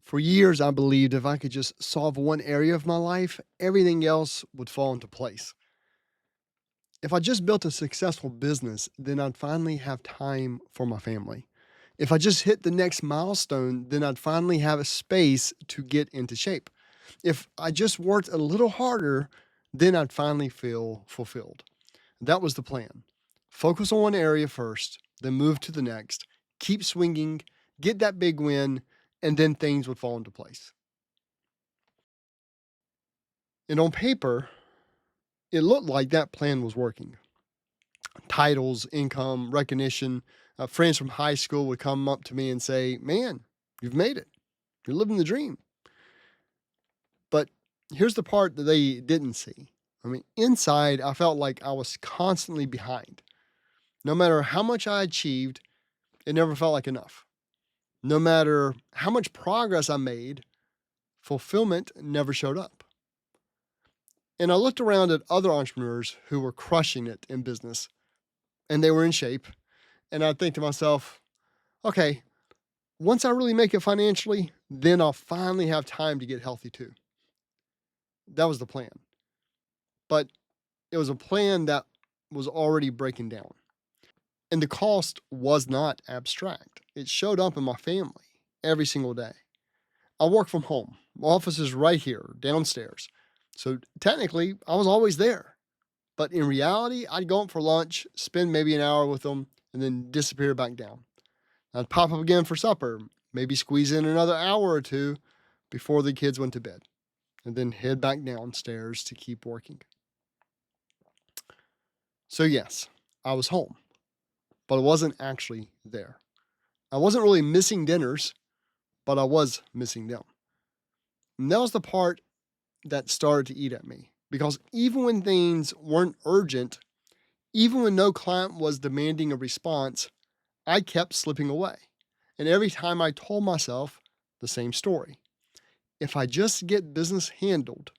For years, I believed if I could just solve one area of my life, everything else would fall into place. If I just built a successful business, then I'd finally have time for my family. If I just hit the next milestone, then I'd finally have a space to get into shape. If I just worked a little harder, then I'd finally feel fulfilled. That was the plan. Focus on one area first, then move to the next, keep swinging, get that big win, and then things would fall into place. And on paper, it looked like that plan was working. Titles, income, recognition. Friends from high school would come up to me and say, "Man, you've made it. You're living the dream." But here's the part that they didn't see. I mean, inside, I felt like I was constantly behind. No matter how much I achieved, it never felt like enough. No matter how much progress I made, fulfillment never showed up. And I looked around at other entrepreneurs who were crushing it in business and they were in shape. And I'd think to myself, okay, once I really make it financially, then I'll finally have time to get healthy too. That was the plan. But it was a plan that was already breaking down. And the cost was not abstract. It showed up in my family every single day. I work from home. My office is right here, downstairs. So technically, I was always there. But in reality, I'd go up for lunch, spend maybe an hour with them, and then disappear back down. I'd pop up again for supper, maybe squeeze in another hour or two before the kids went to bed, and then head back downstairs to keep working. So, yes, I was home, but I wasn't actually there. I wasn't really missing dinners, but I was missing them. And that was the part that started to eat at me because even when things weren't urgent, even when no client was demanding a response, I kept slipping away. And every time I told myself the same story. If I just get business handled,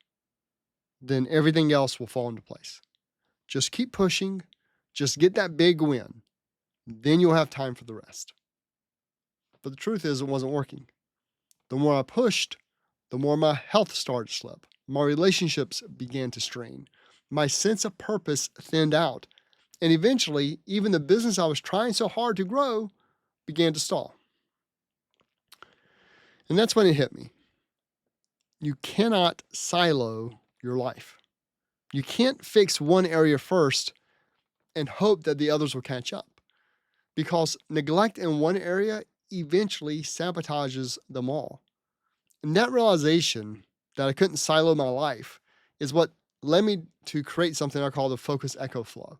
then everything else will fall into place. Just keep pushing, just get that big win. Then you'll have time for the rest. But the truth is, it wasn't working. The more I pushed, the more my health started to slip. My relationships began to strain. My sense of purpose thinned out. And eventually, even the business I was trying so hard to grow began to stall. And that's when it hit me. You cannot silo your life. You can't fix one area first and hope that the others will catch up because neglect in one area eventually sabotages them all. And that realization that I couldn't silo my life is what led me to create something I call the Focus Echo Flow.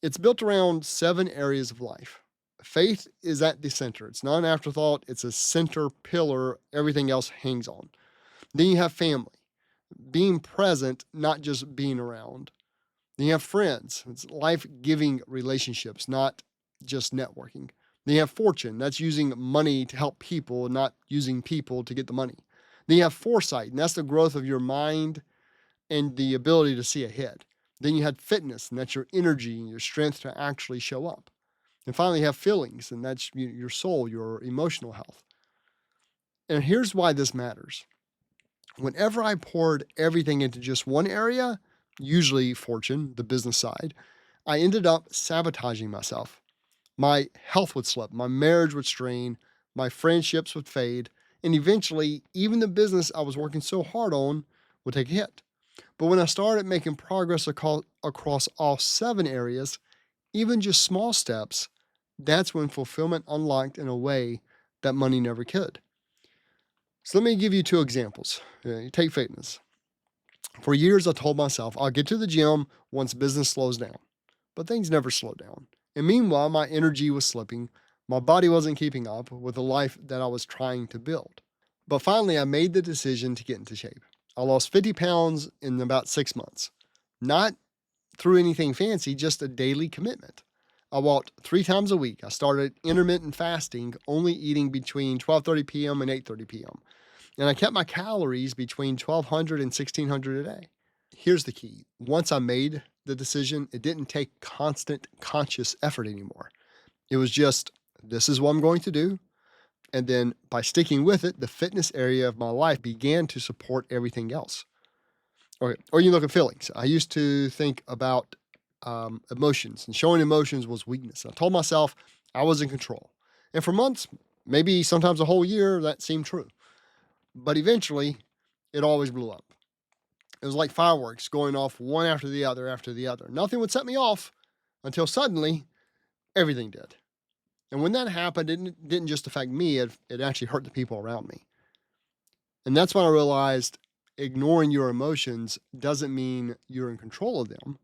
It's built around 7 areas of life. Faith is at the center. It's not an afterthought. It's a center pillar everything else hangs on. Then you have family, being present, not just being around. Then you have friends. It's life-giving relationships, not just networking. Then you have fortune. That's using money to help people, not using people to get the money. Then you have foresight, and that's the growth of your mind and the ability to see ahead. Then you had fitness, and that's your energy and your strength to actually show up. And finally, you have feelings, and that's your soul, your emotional health. And here's why this matters. Whenever I poured everything into just one area, usually fortune, the business side, I ended up sabotaging myself. My health would slip, my marriage would strain, my friendships would fade, and eventually, even the business I was working so hard on would take a hit. But when I started making progress across all 7 areas, even just small steps, that's when fulfillment unlocked in a way that money never could. So let me give you 2 examples. You take fitness. For years, I told myself I'll get to the gym once business slows down, but things never slowed down. And meanwhile, my energy was slipping. My body wasn't keeping up with the life that I was trying to build. But finally, I made the decision to get into shape. I lost 50 pounds in about 6 months. Not through anything fancy, just a daily commitment. I walked 3 times a week. I started intermittent fasting, only eating between 12:30 p.m. and 8:30 p.m. And I kept my calories between 1,200 and 1,600 a day. Here's the key. Once I made the decision, it didn't take constant conscious effort anymore. It was just, this is what I'm going to do. And then by sticking with it, the fitness area of my life began to support everything else. Or you look at feelings. I used to think about emotions, and showing emotions was weakness. I told myself I was in control. And for months, maybe sometimes a whole year, that seemed true. But eventually, it always blew up. It was like fireworks going off one after the other after the other. Nothing would set me off until suddenly everything did. And when that happened, it didn't just affect me, it actually hurt the people around me. And that's when I realized ignoring your emotions doesn't mean you're in control of them.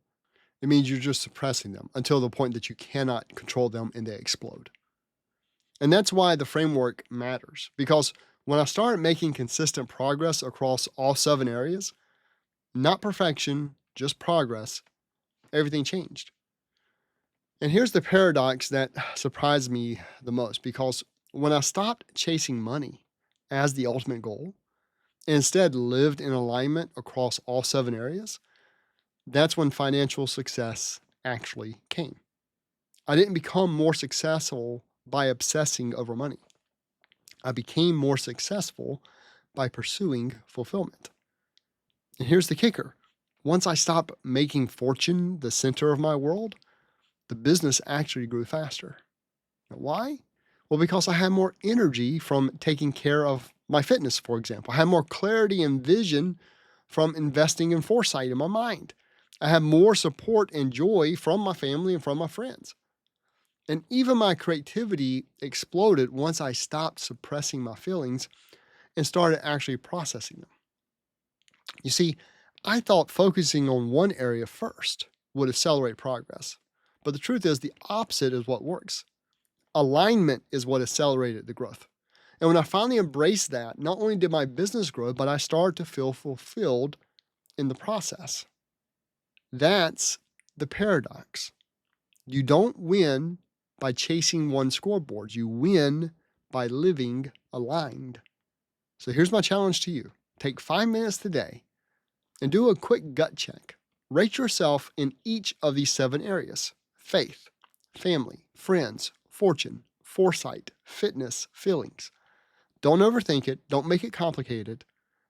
It means you're just suppressing them until the point that you cannot control them and they explode. And that's why the framework matters. Because when I started making consistent progress across all 7 areas, not perfection, just progress, everything changed. And here's the paradox that surprised me the most, because when I stopped chasing money as the ultimate goal, and instead lived in alignment across all 7 areas, that's when financial success actually came. I didn't become more successful by obsessing over money. I became more successful by pursuing fulfillment. And here's the kicker. Once I stopped making fortune the center of my world, the business actually grew faster. Now, why? Well, because I had more energy from taking care of my fitness, for example. I had more clarity and vision from investing in foresight in my mind. I had more support and joy from my family and from my friends. And even my creativity exploded once I stopped suppressing my feelings and started actually processing them. You see, I thought focusing on one area first would accelerate progress. But the truth is, the opposite is what works. Alignment is what accelerated the growth. And when I finally embraced that, not only did my business grow, but I started to feel fulfilled in the process. That's the paradox. You don't win by chasing one scoreboard. You win by living aligned. So here's my challenge to you. Take 5 minutes today and do a quick gut check. Rate yourself in each of these 7 areas: faith, family, friends, fortune, foresight, fitness, feelings. Don't overthink it. Don't make it complicated.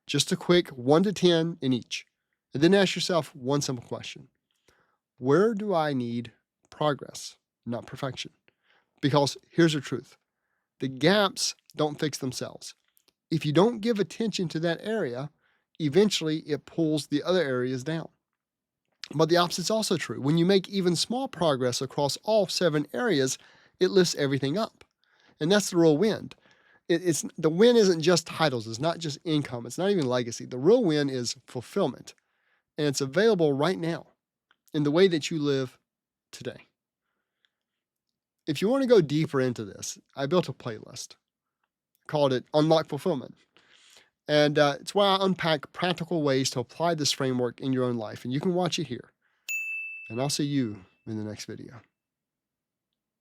Just a quick 1 to 10 in each. And then ask yourself one simple question. Where do I need progress, not perfection? Because here's the truth. The gaps don't fix themselves. If you don't give attention to that area, eventually it pulls the other areas down. But the opposite's also true. When you make even small progress across all 7 areas, it lifts everything up. And that's the real win. The win isn't just titles. It's not just income. It's not even legacy. The real win is fulfillment. And it's available right now in the way that you live today. If you want to go deeper into this, I built a playlist, called it Unlock Fulfillment. And it's where I unpack practical ways to apply this framework in your own life. And you can watch it here. And I'll see you in the next video.